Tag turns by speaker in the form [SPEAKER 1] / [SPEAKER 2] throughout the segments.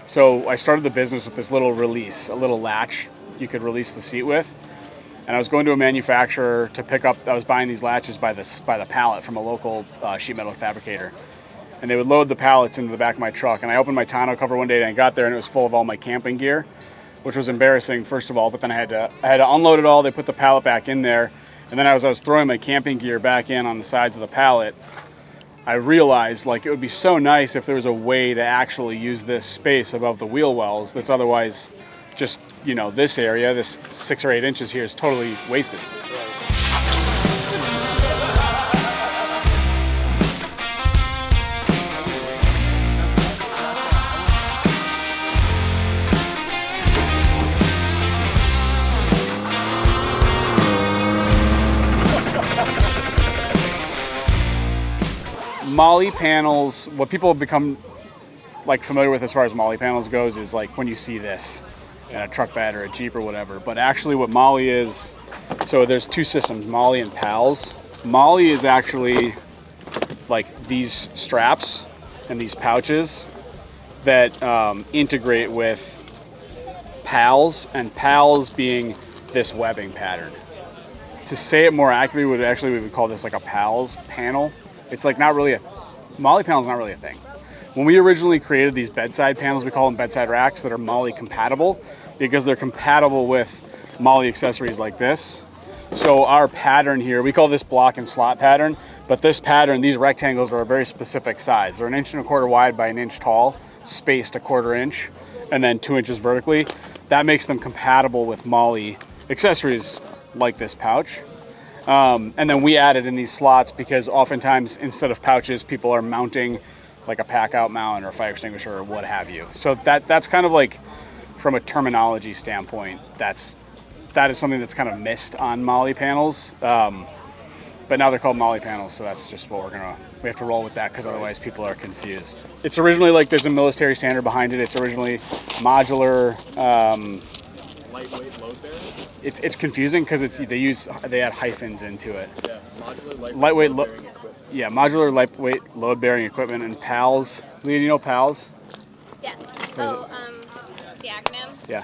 [SPEAKER 1] So I started the business with this little release, a little latch you could release the seat with. And I was going to a manufacturer to pick up, I was buying these latches by the pallet from a local sheet metal fabricator. And they would load the pallets into the back of my truck. And I opened my tonneau cover one day and I got there and it was full of all my camping gear, which was embarrassing, first of all, but then I had to unload it all. They put the pallet back in there. And then as I was throwing my camping gear back in on the sides of the pallet, I realized like it would be so nice if there was a way to actually use this space above the wheel wells that's otherwise just, you know, this area, this 6 or 8 inches here is totally wasted. MOLLE panels, what people have become like familiar with as far as MOLLE panels goes is like when you see this in a truck bed or a Jeep or whatever. But actually what MOLLE is, so there's 2 systems, MOLLE and PALS. MOLLE is actually like these straps and these pouches that integrate with PALS, and PALS being this webbing pattern. To say it more accurately, we would call this like a PALS panel. It's like not really MOLLE panel is not really a thing. When we originally created these bedside panels, we call them bedside racks that are MOLLE compatible because they're compatible with MOLLE accessories like this. So our pattern here, we call this block and slot pattern, but this pattern, these rectangles are a very specific size. They're 1.25 inches wide by 1 inch tall, spaced 1/4 inch, and then 2 inches vertically. That makes them compatible with MOLLE accessories like this pouch. And then we added in these slots because oftentimes instead of pouches, people are mounting like a Packout mount or a fire extinguisher or what have you. So that's kind of like, from a terminology standpoint, that is something that's kind of missed on MOLLE panels. But now they're called MOLLE panels, so that's just what we have to roll with that because otherwise people are confused. It's originally like there's a military standard behind it. It's originally modular.
[SPEAKER 2] Lightweight load bearing?
[SPEAKER 1] It's confusing because they add hyphens into it.
[SPEAKER 2] Yeah, modular lightweight load bearing equipment.
[SPEAKER 1] Yeah, modular lightweight load bearing equipment and PALS. Leah, do you know PALS?
[SPEAKER 3] Yes. Oh, the acronym?
[SPEAKER 1] Yeah.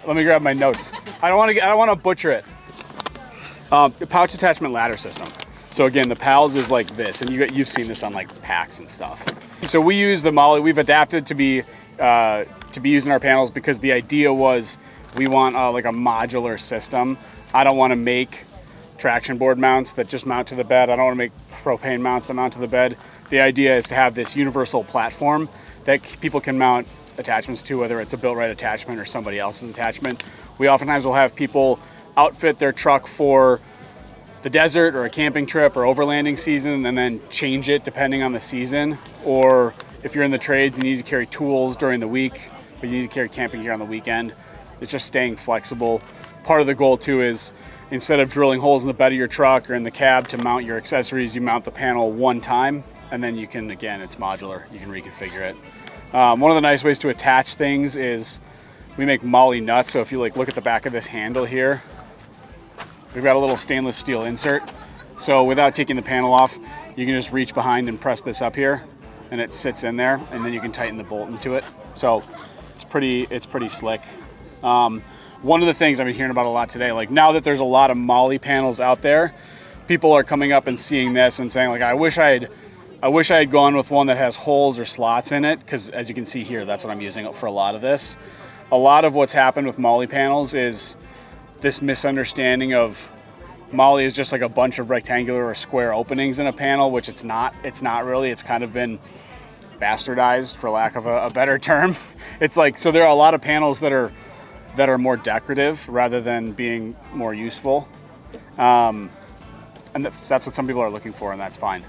[SPEAKER 1] Let me grab my notes. I don't want to butcher it. The pouch attachment ladder system. So again, the PALS is like this, and you've seen this on like packs and stuff. So we use the MOLLE. We've adapted to be used in our panels because the idea was we want like a modular system. I don't want to make traction board mounts that just mount to the bed. I don't want to make propane mounts that mount to the bed. The idea is to have this universal platform that people can mount attachments to, whether it's a BuiltRight attachment or somebody else's attachment. We oftentimes will have people outfit their truck for the desert or a camping trip or overlanding season and then change it depending on the season. Or if you're in the trades, you need to carry tools during the week, but you need to carry camping gear on the weekend. It's just staying flexible. Part of the goal too is instead of drilling holes in the bed of your truck or in the cab to mount your accessories, you mount the panel one time and then you can, again, it's modular, you can reconfigure it. One of the nice ways to attach things is we make MOLLE nuts. So if you like look at the back of this handle here, we've got a little stainless steel insert. So without taking the panel off, you can just reach behind and press this up here and it sits in there and then you can tighten the bolt into it. So it's pretty slick. One of the things I've been hearing about a lot today, like now that there's a lot of MOLLE panels out there, people are coming up and seeing this and saying like, I wish I had gone with one that has holes or slots in it, because as you can see here, that's what I'm using for a lot of this. A lot of what's happened with MOLLE panels is this misunderstanding of MOLLE is just like a bunch of rectangular or square openings in a panel, which it's not really. It's kind of been bastardized, for lack of a better term. It's like, so there are a lot of panels that are more decorative rather than being more useful. And that's what some people are looking for, and that's fine.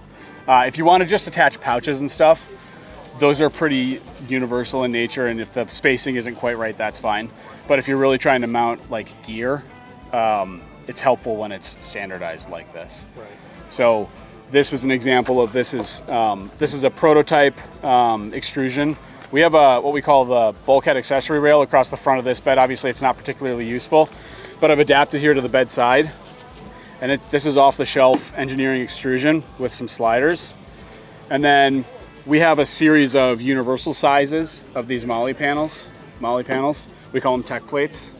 [SPEAKER 1] If you want to just attach pouches and stuff, those are pretty universal in nature, and if the spacing isn't quite right, that's fine. But if you're really trying to mount like gear, it's helpful when it's standardized like this. Right. So this is an example of this is a prototype extrusion. We have what we call the bulkhead accessory rail across the front of this bed. Obviously, it's not particularly useful, but I've adapted here to the bedside. And this is off-the-shelf engineering extrusion with some sliders. And then We have a series of universal sizes of these MOLLE panels. We call them tech plates.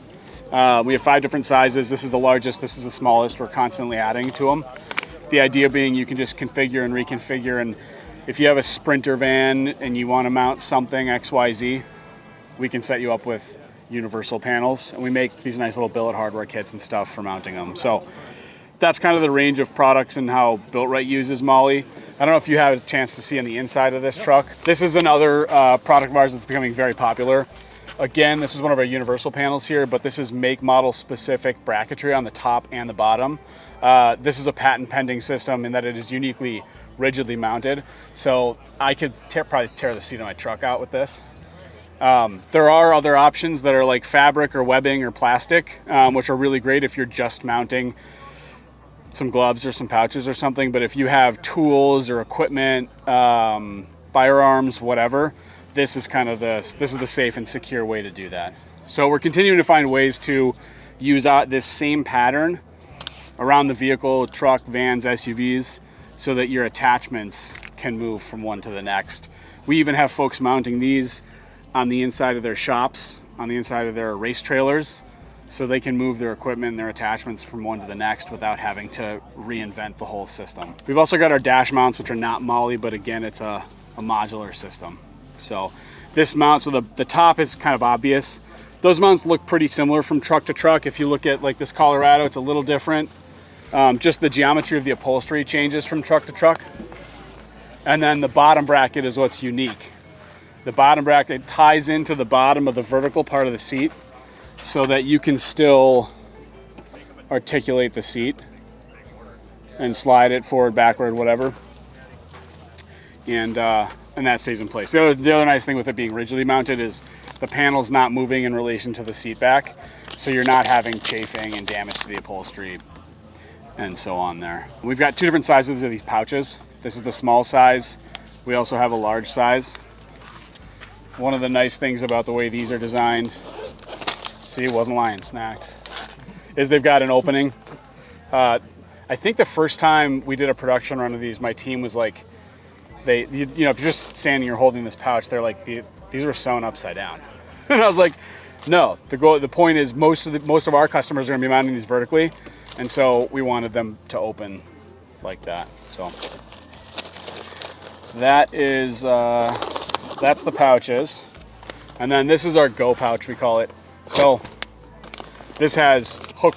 [SPEAKER 1] We have 5 different sizes. This is the largest, this is the smallest. We're constantly adding to them. The idea being you can just configure and reconfigure, and if you have a Sprinter van and you want to mount something XYZ, we can set you up with universal panels, and we make these nice little billet hardware kits and stuff for mounting them. So that's kind of the range of products and how BuiltRight uses MOLLE. I don't know if you have a chance to see on the inside of this truck. This is another product of ours that's becoming very popular. Again, this is one of our universal panels here, but this is make model specific bracketry on the top and the bottom. This is a patent pending system in that it is uniquely rigidly mounted. So I could probably tear the seat of my truck out with this. There are other options that are like fabric or webbing or plastic, which are really great if you're just mounting some gloves or some pouches or something. But if you have tools or equipment, firearms, whatever, this is kind of the safe and secure way to do that. So we're continuing to find ways to use this same pattern around the vehicle, truck, vans, SUVs, so that your attachments can move from one to the next. We even have folks mounting these on the inside of their shops, on the inside of their race trailers, so they can move their equipment and their attachments from one to the next without having to reinvent the whole system. We've also got our dash mounts, which are not MOLLE, but again, it's a modular system. So this mount, so the top is kind of obvious. Those mounts look pretty similar from truck to truck. If you look at like this Colorado, it's a little different. Just the geometry of the upholstery changes from truck to truck. And then the bottom bracket is what's unique. The bottom bracket ties into the bottom of the vertical part of the seat so that you can still articulate the seat and slide it forward, backward, whatever. And that stays in place. The other nice thing with it being rigidly mounted is the panel's not moving in relation to the seat back, so you're not having chafing and damage to the upholstery and so on there. We've got 2 different sizes of these pouches. This is the small size. We also have a large size. One of the nice things about the way these are designed, see, it wasn't lying, snacks, is they've got an opening. I think the first time we did a production run of these, my team was like, if you're just standing or holding this pouch, they're like, these were sewn upside down. And I was like, no, the point is most of our customers are gonna be mounting these vertically, and so we wanted them to open like that. So that is, that's the pouches. And then this is our Go pouch, we call it. So this has hook.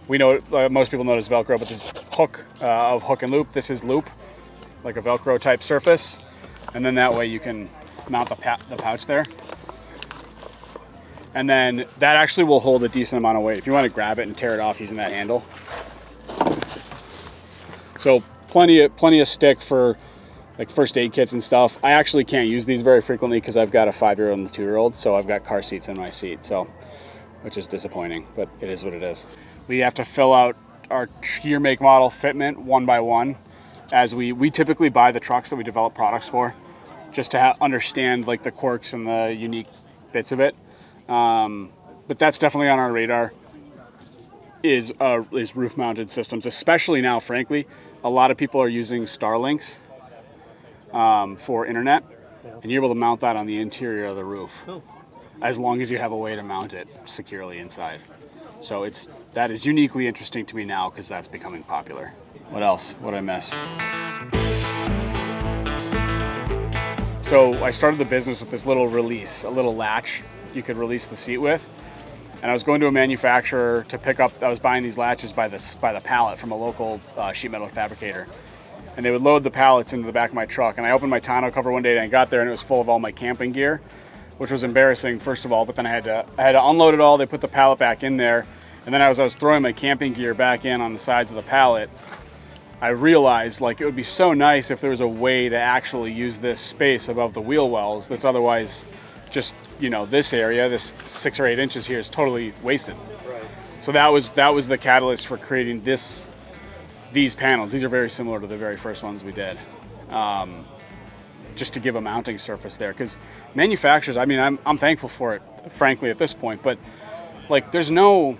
[SPEAKER 1] We know, most people know it as Velcro, but this hook of hook and loop. This is loop, like a Velcro type surface. And then that way you can mount the pouch there. And then that actually will hold a decent amount of weight if you want to grab it and tear it off using that handle. So plenty of stick for like first aid kits and stuff. I actually can't use these very frequently because I've got a 5-year-old and a 2-year-old, so I've got car seats in my seat, so which is disappointing, but it is what it is. We have to fill out our year, make, model, fitment one by one, as we typically buy the trucks that we develop products for, just to understand like the quirks and the unique bits of it. But that's definitely on our radar. Is roof-mounted systems, especially now. Frankly, a lot of people are using Starlinks for internet, and you're able to mount that on the interior of the roof, as long as you have a way to mount it securely inside. So that is uniquely interesting to me now because that's becoming popular. What else? What did I miss? So I started the business with this little release, a little latch you could release the seat with. And I was going to a manufacturer to pick up, I was buying these latches by the pallet from a local sheet metal fabricator. And they would load the pallets into the back of my truck. And I opened my tonneau cover one day and I got there and it was full of all my camping gear, which was embarrassing, first of all, but then I had to unload it all. They put the pallet back in there. And then as I was throwing my camping gear back in on the sides of the pallet, I realized like it would be so nice if there was a way to actually use this space above the wheel wells that's otherwise just, this area, this 6 or 8 inches here is totally wasted. Right. So that was the catalyst for creating these panels. These are very similar to the very first ones we did, just to give a mounting surface there. Because manufacturers, I mean, I'm thankful for it, frankly, at this point. But like, there's no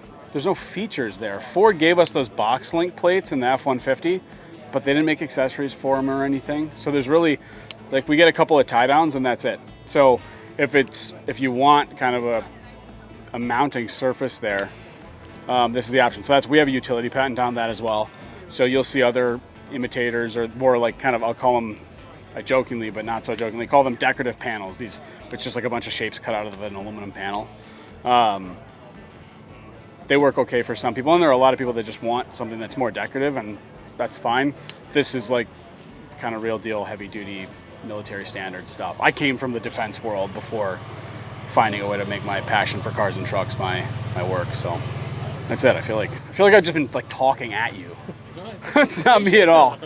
[SPEAKER 1] features there. Ford gave us those box link plates in the F-150, but they didn't make accessories for them or anything. So there's really Like we get a couple of tie downs and that's it. So if you want kind of a mounting surface there, this is the option. So we have a utility patent on that as well. So you'll see other imitators, or more like kind of, I'll call them, I jokingly but not so jokingly, call them decorative panels. It's just like a bunch of shapes cut out of an aluminum panel. They work okay for some people, and there are a lot of people that just want something that's more decorative, and that's fine. This is like kind of real deal heavy duty military standard stuff. I came from the defense world before finding a way to make my passion for cars and trucks my work. So that's it. I feel like I've just been like talking at you. That's not me at all.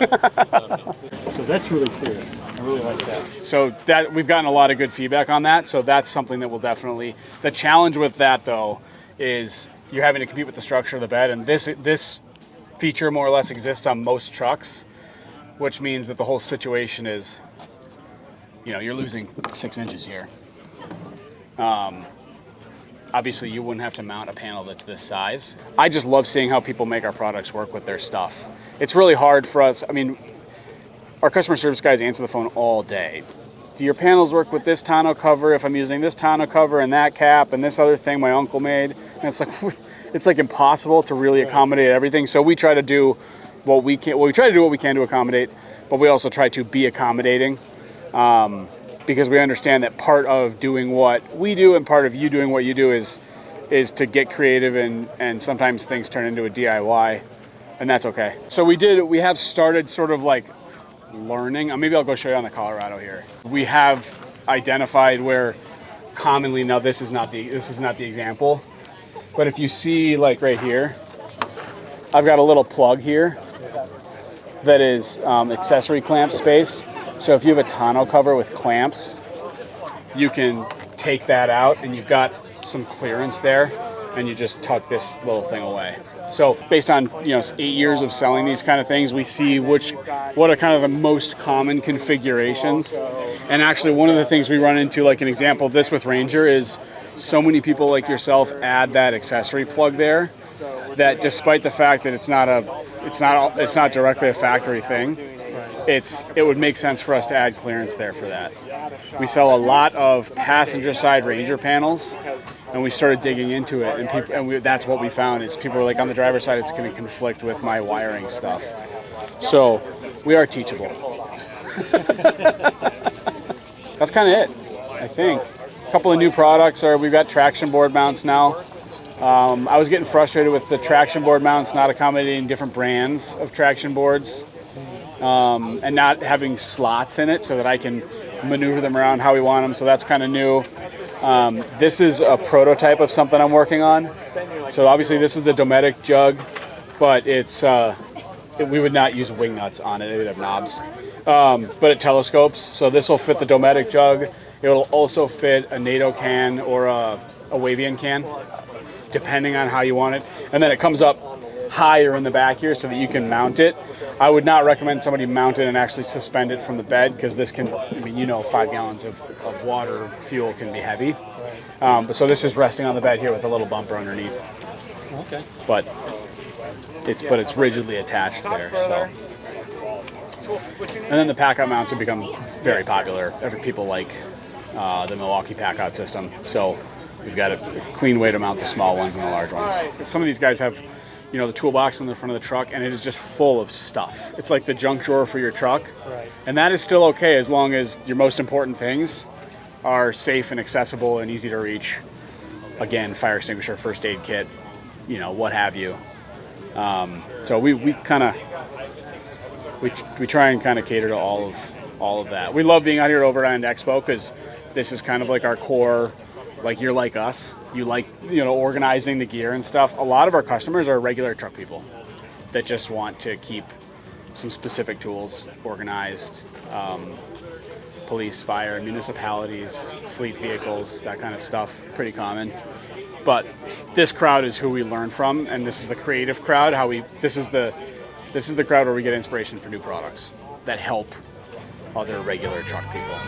[SPEAKER 4] So that's really cool. I really like that.
[SPEAKER 1] So that we've gotten a lot of good feedback on that. So that's something that will definitely. The challenge with that though is you're having to compete with the structure of the bed, and this feature more or less exists on most trucks, which means that the whole situation is, you're losing 6 inches here. Obviously, you wouldn't have to mount a panel that's this size. I just love seeing how people make our products work with their stuff. It's really hard for us. I mean, our customer service guys answer the phone all day. Do your panels work with this tonneau cover if I'm using this tonneau cover and that cap and this other thing my uncle made? And it's like impossible to really accommodate everything. So we try to do what we can. Well, we try to do what we can to accommodate, but we also try to be accommodating. Because we understand that part of doing what we do and part of you doing what you do is to get creative, and sometimes things turn into a DIY, and that's okay. So we have started sort of like learning. Maybe I'll go show you on the Colorado here. We have identified where commonly, now this is not the example, but if you see like right here, I've got a little plug here that is accessory clamp space. So if you have a tonneau cover with clamps, you can take that out and you've got some clearance there, and you just tuck this little thing away. So based on 8 years of selling these kind of things, we see what are kind of the most common configurations. And actually one of the things we run into, like an example of this with Ranger, is so many people like yourself add that accessory plug there that despite the fact that it's not directly a factory thing, it would make sense for us to add clearance there for that. We sell a lot of passenger side Ranger panels, and we started digging into it, and that's what we found is people are like, on the driver's side, it's going to conflict with my wiring stuff. So we are teachable. That's kind of it, I think. A couple of new products we've got traction board mounts now. I was getting frustrated with the traction board mounts not accommodating different brands of traction boards. And not having slots in it so that I can maneuver them around how we want them. So that's kind of new. This is a prototype of something I'm working on. So obviously this is the Dometic jug, but we would not use wing nuts on it. It would have knobs. But it telescopes. So this will fit the Dometic jug. It'll also fit a NATO can or a Wavian can, depending on how you want it. And then it comes up higher in the back here so that you can mount it. I would not recommend somebody mount it and actually suspend it from the bed, because this can, 5 gallons of water fuel can be heavy. So this is resting on the bed here with a little bumper underneath.
[SPEAKER 4] Okay.
[SPEAKER 1] But it's rigidly attached there. So. And then the Packout mounts have become very popular. People like the Milwaukee Packout system. So we've got a clean way to mount the small ones and the large ones. Some of these guys have the toolbox in the front of the truck, and it is just full of stuff. It's like the junk drawer for your truck.
[SPEAKER 4] Right. And
[SPEAKER 1] that is still okay as long as your most important things are safe and accessible and easy to reach. Again, fire extinguisher, first aid kit, what have you. So we try and kind of cater to all of that. We love being out here at Overland Expo because this is kind of like our core. Like, you're like us. You like, organizing the gear and stuff. A lot of our customers are regular truck people that just want to keep some specific tools organized. Police, fire, municipalities, fleet vehicles, that kind of stuff, pretty common. But this crowd is who we learn from, and this is the creative crowd. This is the crowd where we get inspiration for new products that help other regular truck people.